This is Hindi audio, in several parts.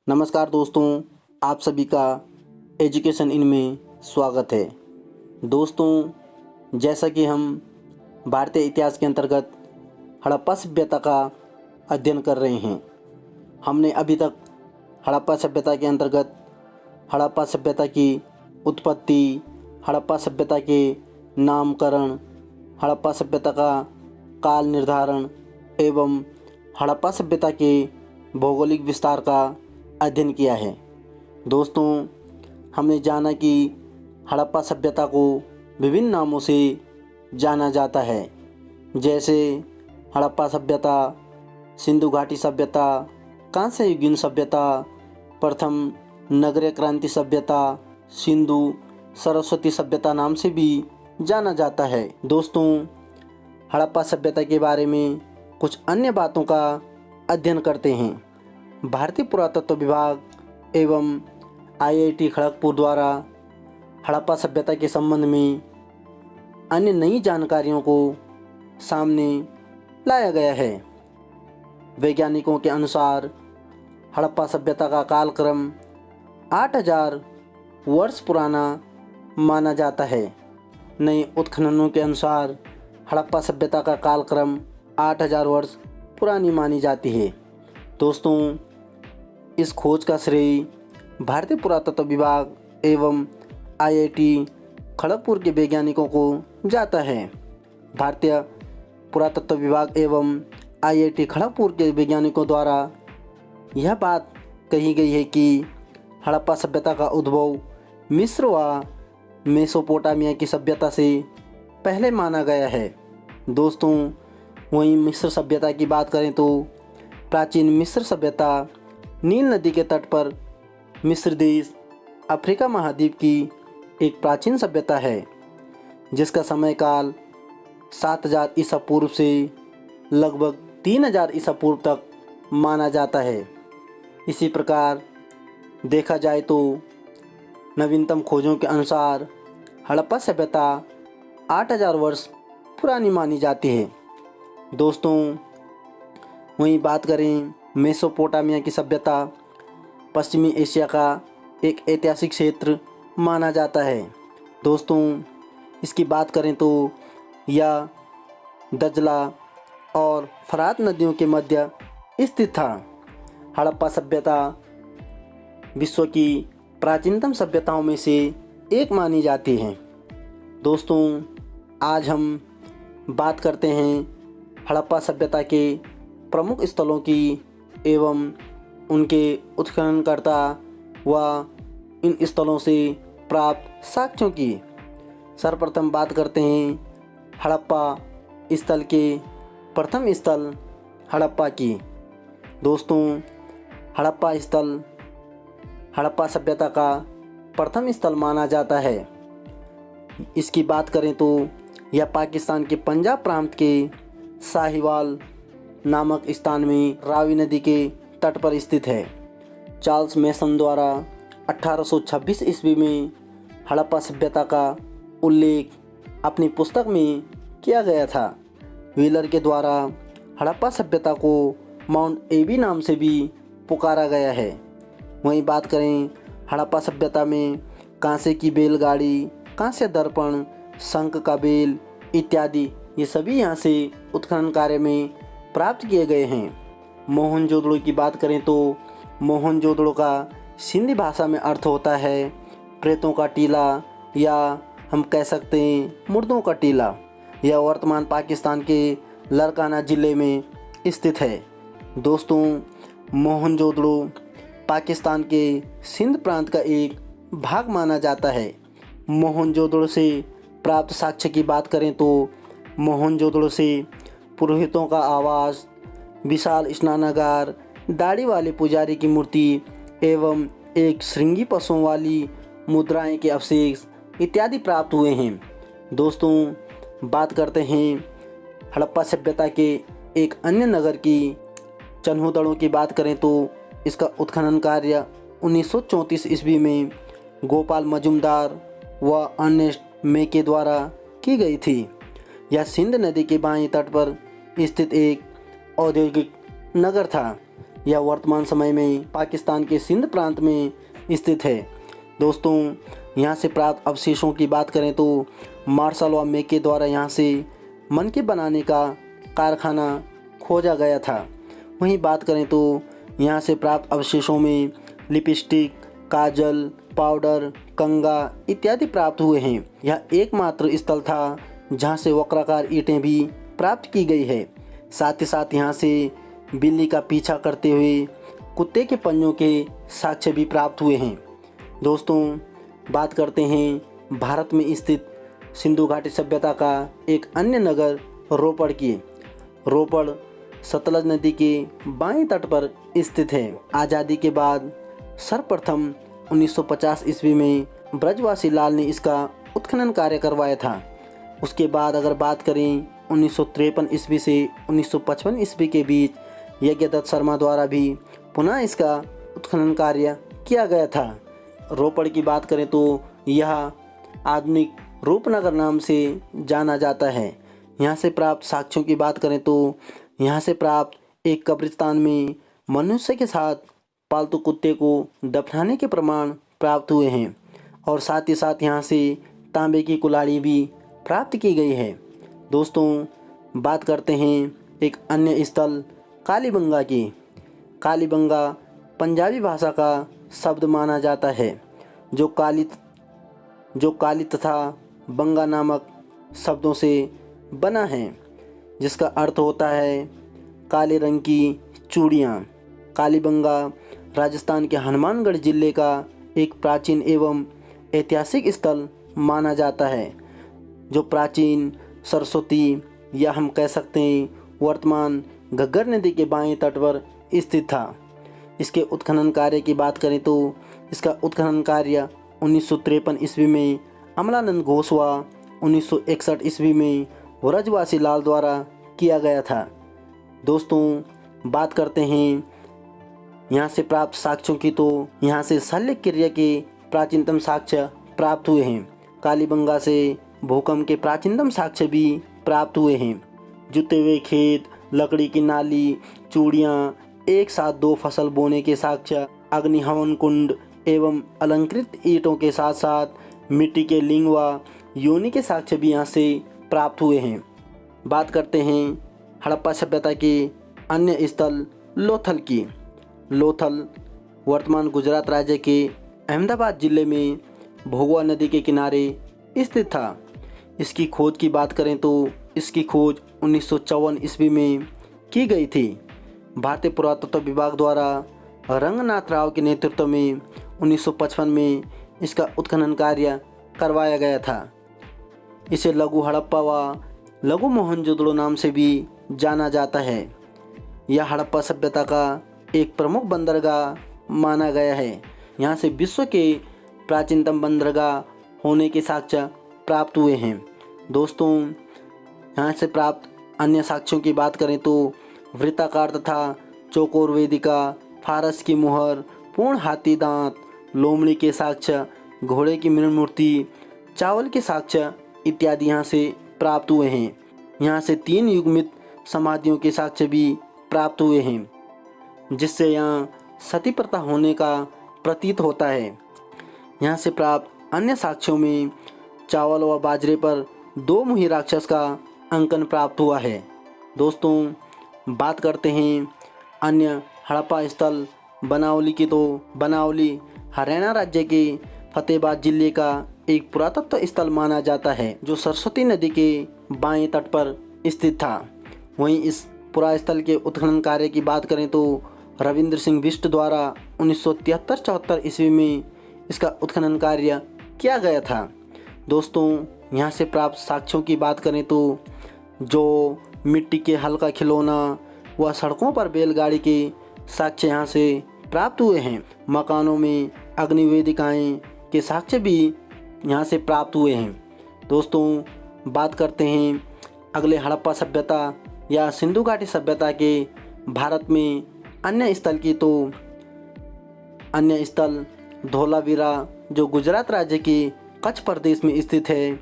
नमस्कार दोस्तों, आप सभी का एजुकेशन इन में स्वागत है। दोस्तों, जैसा कि हम भारतीय इतिहास के अंतर्गत हड़प्पा सभ्यता का अध्ययन कर रहे हैं। हमने अभी तक हड़प्पा सभ्यता के अंतर्गत हड़प्पा सभ्यता की उत्पत्ति, हड़प्पा सभ्यता के नामकरण, हड़प्पा सभ्यता का काल निर्धारण एवं हड़प्पा सभ्यता के भौगोलिक विस्तार का अध्ययन किया है। दोस्तों, हमने जाना कि हड़प्पा सभ्यता को विभिन्न नामों से जाना जाता है, जैसे हड़प्पा सभ्यता, सिंधु घाटी सभ्यता, कांस्य युगीन सभ्यता, प्रथम नगरीय क्रांति सभ्यता, सिंधु सरस्वती सभ्यता नाम से भी जाना जाता है। दोस्तों, हड़प्पा सभ्यता के बारे में कुछ अन्य बातों का अध्ययन करते हैं। भारतीय पुरातत्व विभाग एवं IIT खड़गपुर द्वारा हड़प्पा सभ्यता के संबंध में अन्य नई जानकारियों को सामने लाया गया है। वैज्ञानिकों के अनुसार हड़प्पा सभ्यता का कालक्रम 8000 वर्ष पुराना माना जाता है। नए उत्खननों के अनुसार हड़प्पा सभ्यता का कालक्रम 8000 वर्ष पुरानी मानी जाती है। दोस्तों, इस खोज का श्रेय भारतीय पुरातत्व विभाग एवं IIT खड़गपुर के वैज्ञानिकों को जाता है। भारतीय पुरातत्व विभाग एवं IIT खड़गपुर के वैज्ञानिकों द्वारा यह बात कही गई है कि हड़प्पा सभ्यता का उद्भव मिस्र व मेसोपोटामिया की सभ्यता से पहले माना गया है। दोस्तों, वहीं मिस्र सभ्यता की बात करें तो प्राचीन मिस्र सभ्यता नील नदी के तट पर मिस्र देश अफ्रीका महाद्वीप की एक प्राचीन सभ्यता है, जिसका समय काल 7000 ईसा पूर्व से लगभग 3000 ईसा पूर्व तक माना जाता है। इसी प्रकार देखा जाए तो नवीनतम खोजों के अनुसार हड़प्पा सभ्यता 8000 वर्ष पुरानी मानी जाती है। दोस्तों, वहीं बात करें मेसोपोटामिया की सभ्यता, पश्चिमी एशिया का एक ऐतिहासिक क्षेत्र माना जाता है। दोस्तों, इसकी बात करें तो यह दजला और फरात नदियों के मध्य स्थित था। हड़प्पा सभ्यता विश्व की प्राचीनतम सभ्यताओं में से एक मानी जाती है। दोस्तों, आज हम बात करते हैं हड़प्पा सभ्यता के प्रमुख स्थलों की एवं उनके उत्खननकर्ता व इन स्थलों से प्राप्त साक्ष्यों की। सर्वप्रथम बात करते हैं हड़प्पा स्थल के प्रथम स्थल हड़प्पा की। दोस्तों, हड़प्पा स्थल हड़प्पा सभ्यता का प्रथम स्थल माना जाता है। इसकी बात करें तो यह पाकिस्तान के पंजाब प्रांत के साहिवाल नामक स्थान में रावी नदी के तट पर स्थित है। चार्ल्स मेसन द्वारा 1826 ईस्वी में हड़प्पा सभ्यता का उल्लेख अपनी पुस्तक में किया गया था। व्हीलर के द्वारा हड़प्पा सभ्यता को माउंट एबी नाम से भी पुकारा गया है। वहीं बात करें हड़प्पा सभ्यता में कांसे की बैलगाड़ी, कांस्य दर्पण, शंख का बेल इत्यादि ये सभी यहाँ से उत्खनन कार्य में प्राप्त किए गए हैं। मोहनजोदड़ो की बात करें तो मोहनजोदड़ो का सिंधी भाषा में अर्थ होता है प्रेतों का टीला, या हम कह सकते हैं मुर्दों का टीला। यह वर्तमान पाकिस्तान के लारकाना ज़िले में स्थित है। दोस्तों, मोहनजोदड़ो पाकिस्तान के सिंध प्रांत का एक भाग माना जाता है। मोहनजोदड़ो से प्राप्त साक्ष्य की बात करें तो मोहनजोदड़ो से पुरोहितों का आवास, विशाल स्नानागार, दाढ़ी वाले पुजारी की मूर्ति एवं एक श्रृंगी पशुओं वाली मुद्राएं के अवशेष इत्यादि प्राप्त हुए हैं। दोस्तों, बात करते हैं हड़प्पा सभ्यता के एक अन्य नगर की। चन्हूदड़ों की बात करें तो इसका उत्खनन कार्य 1934 ईस्वी में गोपाल मजुमदार व अर्नेस्ट मे के द्वारा की गई थी। यह सिंध नदी के बाएं तट पर स्थित एक औद्योगिक नगर था। यह वर्तमान समय में पाकिस्तान के सिंध प्रांत में स्थित है। दोस्तों, यहाँ से प्राप्त अवशेषों की बात करें तो मार्शल व मेके द्वारा यहाँ से मनके बनाने का कारखाना खोजा गया था। वहीं बात करें तो यहाँ से प्राप्त अवशेषों में लिपस्टिक, काजल, पाउडर, कंगा इत्यादि प्राप्त हुए हैं। यह एकमात्र स्थल था जहाँ से वक्राकार ईंटें भी प्राप्त की गई है। साथ ही साथ यहाँ से बिल्ली का पीछा करते हुए कुत्ते के पंजों के साक्ष्य भी प्राप्त हुए हैं। दोस्तों, बात करते हैं भारत में स्थित सिंधु घाटी सभ्यता का एक अन्य नगर रोपड़ की। रोपड़ सतलज नदी के बाएं तट पर स्थित है। आज़ादी के बाद सर्वप्रथम 1950 ईस्वी में ब्रजवासी लाल ने इसका उत्खनन कार्य करवाया था। उसके बाद अगर बात करें 1953 ईस्वी से 1955 ईस्वी के बीच यज्ञदत्त शर्मा द्वारा भी पुनः इसका उत्खनन कार्य किया गया था। रोपड़ की बात करें तो यह आधुनिक रूपनगर नाम से जाना जाता है। यहाँ से प्राप्त साक्ष्यों की बात करें तो यहाँ से प्राप्त एक कब्रिस्तान में मनुष्य के साथ पालतू कुत्ते को दफनाने के प्रमाण प्राप्त हुए हैं और साथ ही साथ यहाँ से तांबे की कुल्हाड़ी भी प्राप्त की गई है। दोस्तों, बात करते हैं एक अन्य स्थल कालीबंगा की। कालीबंगा पंजाबी भाषा का शब्द माना जाता है जो काली तथा बंगा नामक शब्दों से बना है, जिसका अर्थ होता है काले रंग की चूड़ियाँ। कालीबंगा राजस्थान के हनुमानगढ़ जिले का एक प्राचीन एवं ऐतिहासिक स्थल माना जाता है, जो प्राचीन सरस्वती या हम कह सकते हैं वर्तमान घग्गर नदी के बाएं तट पर स्थित था। इसके उत्खनन कार्य की बात करें तो इसका उत्खनन कार्य 1953 ईस्वी में अमलानंद घोष व 1961 ईस्वी में ब्रजवासी लाल द्वारा किया गया था। दोस्तों, बात करते हैं यहाँ से प्राप्त साक्ष्यों की तो यहाँ से शल्य क्रिया के प्राचीनतम साक्ष्य प्राप्त हुए हैं। कालीबंगा से भूकंप के प्राचीनतम साक्ष्य भी प्राप्त हुए हैं। जुते हुए खेत, लकड़ी की नाली, चूड़ियाँ, एक साथ 2 फसल बोने के साक्ष्य, अग्निहवन कुंड एवं अलंकृत ईंटों के साथ साथ मिट्टी के लिंग व योनि के साक्ष्य भी यहाँ से प्राप्त हुए हैं। बात करते हैं हड़प्पा सभ्यता के अन्य स्थल लोथल की। लोथल वर्तमान गुजरात राज्य के अहमदाबाद जिले में भोगवा नदी के किनारे स्थित था। इसकी खोज की बात करें तो इसकी खोज 1954 ईस्वी में की गई थी। भारतीय पुरातत्व विभाग द्वारा रंगनाथ राव के नेतृत्व में 1955 में इसका उत्खनन कार्य करवाया गया था। इसे लघु हड़प्पा व लघु मोहनजोदड़ो नाम से भी जाना जाता है। यह हड़प्पा सभ्यता का एक प्रमुख बंदरगाह माना गया है। यहाँ से विश्व के प्राचीनतम बंदरगाह होने के साक्ष्य प्राप्त हुए हैं। दोस्तों, यहाँ से प्राप्त अन्य साक्ष्यों की बात करें तो वृत्ताकार तथा चौकोर वेदिका, फारस की मुहर, पूर्ण हाथी दांत, लोमड़ी के साक्ष्य, घोड़े की मृण मूर्ति, चावल के साक्ष्य इत्यादि यहाँ से प्राप्त हुए हैं। यहाँ से 3 युग्मित समाधियों के साक्ष्य भी प्राप्त हुए हैं, जिससे यहाँ सती प्रथा होने का प्रतीत होता है। यहाँ से प्राप्त अन्य साक्ष्यों में चावल व बाजरे पर 2 मुही राक्षस का अंकन प्राप्त हुआ है। दोस्तों, बात करते हैं अन्य हड़प्पा स्थल बनावली की तो बनावली हरियाणा राज्य के फतेहाबाद जिले का एक पुरातत्व स्थल माना जाता है, जो सरस्वती नदी के बाएं तट पर स्थित था। वहीं इस पुरास्थल के उत्खनन कार्य की बात करें तो रविंद्र सिंह बिष्ट द्वारा 1973-74 ईस्वी में इसका उत्खनन कार्य किया गया था। दोस्तों, यहाँ से प्राप्त साक्ष्यों की बात करें तो जो मिट्टी के हल्का खिलौना व सड़कों पर बैलगाड़ी के साक्ष्य यहाँ से प्राप्त हुए हैं। मकानों में अग्निवेदिकाएँ के साक्ष्य भी यहाँ से प्राप्त हुए हैं। दोस्तों, बात करते हैं अगले हड़प्पा सभ्यता या सिंधु घाटी सभ्यता के भारत में अन्य स्थल की तो अन्य स्थल धोलावीरा जो गुजरात राज्य के कच्छ प्रदेश में स्थित है।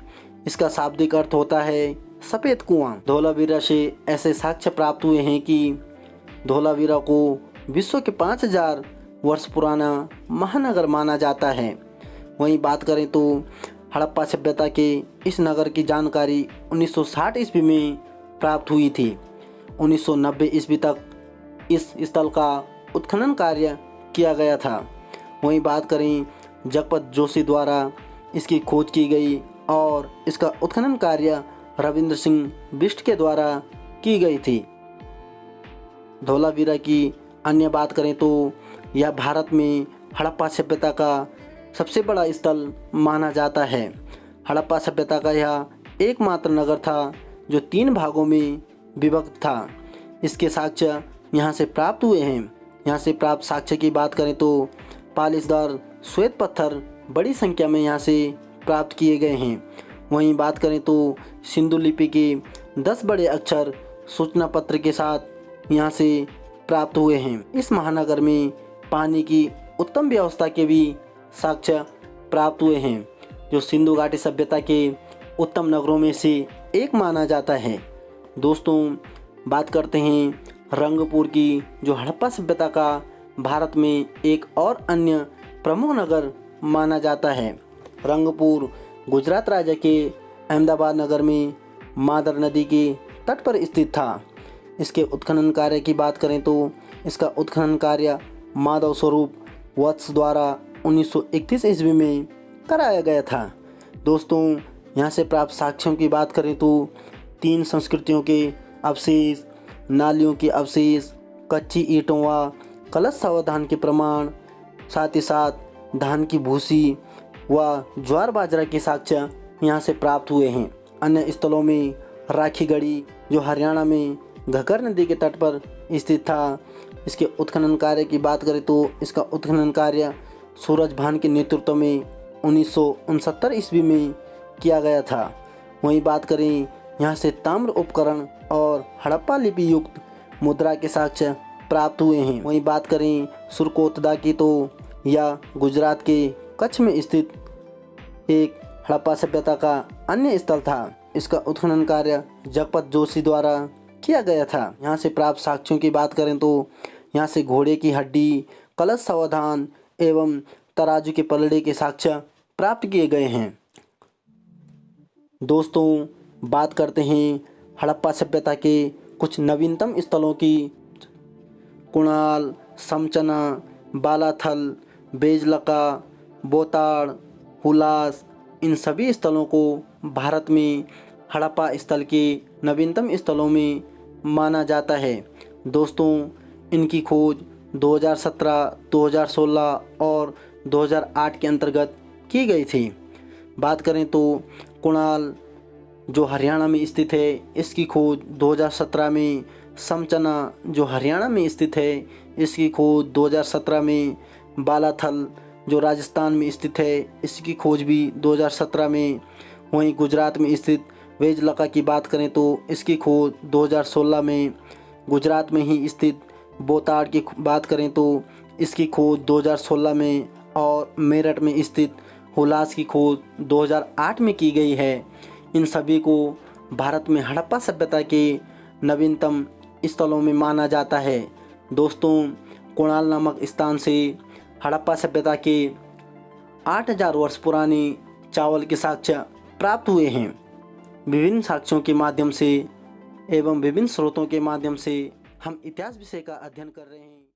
इसका शाब्दिक अर्थ होता है सफ़ेद कुआं। धोलावीरा से ऐसे साक्ष्य प्राप्त हुए हैं कि धोलावीरा को विश्व के 5000 वर्ष पुराना महानगर माना जाता है। वहीं बात करें तो हड़प्पा सभ्यता के इस नगर की जानकारी 1960 ईस्वी में प्राप्त हुई थी। 1990 ईस्वी तक इस स्थल का उत्खनन कार्य किया गया था। वहीं बात करें जगपत जोशी द्वारा इसकी खोज की गई और इसका उत्खनन कार्य रविंद्र सिंह बिष्ट के द्वारा की गई थी। धोलावीरा की अन्य बात करें तो यह भारत में हड़प्पा सभ्यता का सबसे बड़ा स्थल माना जाता है। हड़प्पा सभ्यता का यह एकमात्र नगर था जो 3 भागों में विभक्त था। इसके साक्ष्य यहाँ से प्राप्त हुए हैं। यहाँ से प्राप्त साक्ष्य की बात करें तो पालिशदार श्वेत पत्थर बड़ी संख्या में यहाँ से प्राप्त किए गए हैं। वहीं बात करें तो सिंधु लिपि के 10 बड़े अक्षर सूचना पत्र के साथ यहाँ से प्राप्त हुए हैं। इस महानगर में पानी की उत्तम व्यवस्था के भी साक्ष्य प्राप्त हुए हैं, जो सिंधु घाटी सभ्यता के उत्तम नगरों में से एक माना जाता है। दोस्तों, बात करते हैं रंगपुर की, जो हड़प्पा सभ्यता का भारत में एक और अन्य प्रमुख नगर माना जाता है। रंगपुर गुजरात राज्य के अहमदाबाद नगर में मादर नदी के तट पर स्थित था। इसके उत्खनन कार्य की बात करें तो इसका उत्खनन कार्य माधव स्वरूप वत्स द्वारा 1931 ईस्वी में कराया गया था। दोस्तों, यहाँ से प्राप्त साक्ष्यों की बात करें तो 3 संस्कृतियों के अवशेष, नालियों के अवशेष, कच्ची ईंटों व कलश सावधान के प्रमाण, साथ ही साथ धान की भूसी व ज्वार बाजरा के साक्ष्य यहाँ से प्राप्त हुए हैं। अन्य स्थलों में राखीगढ़ी, जो हरियाणा में घग्गर नदी के तट पर स्थित था। इसके उत्खनन कार्य की बात करें तो इसका उत्खनन कार्य सूरजभान के नेतृत्व में 1969 ईस्वी में किया गया था। वहीं बात करें यहाँ से ताम्र उपकरण और हड़प्पा लिपि युक्त मुद्रा के साक्ष्य प्राप्त हुए हैं। वहीं बात करें सुरकोतदा की तो यह गुजरात के कच्छ में स्थित एक हड़प्पा सभ्यता का अन्य स्थल था। इसका उत्खनन कार्य जगपत जोशी द्वारा किया गया था। यहाँ से प्राप्त साक्ष्यों की बात करें तो यहाँ से घोड़े की हड्डी, कलश सावधान एवं तराजू के पलड़े के साक्ष्य प्राप्त किए गए हैं। दोस्तों, बात करते हैं हड़प्पा सभ्यता के कुछ नवीनतम स्थलों की। कुणाल, समचना, बालाथल, बेजलका, बोताड़, हुलास, इन सभी स्थलों को भारत में हड़प्पा स्थल के नवीनतम स्थलों में माना जाता है। दोस्तों, इनकी खोज 2017, 2016 और 2008 के अंतर्गत की गई थी। बात करें तो कुणाल, जो हरियाणा में स्थित है, इसकी खोज 2017 में, समचना, जो हरियाणा में स्थित है, इसकी खोज 2017 में, बालाथल, जो राजस्थान में स्थित है, इसकी खोज भी 2017 में। वहीं गुजरात में स्थित वेजलका की बात करें तो इसकी खोज 2016 में। गुजरात में ही स्थित बोताड़ की बात करें तो इसकी खोज 2016 में और मेरठ में स्थित हुलास की खोज 2008 में की गई है। इन सभी को भारत में हड़प्पा सभ्यता के नवीनतम स्थलों में माना जाता है। दोस्तों, कुणाल नामक स्थान से हड़प्पा सभ्यता के 8000 वर्ष पुराने चावल के साक्ष्य प्राप्त हुए हैं। विभिन्न साक्ष्यों के माध्यम से एवं विभिन्न स्रोतों के माध्यम से हम इतिहास विषय का अध्ययन कर रहे हैं।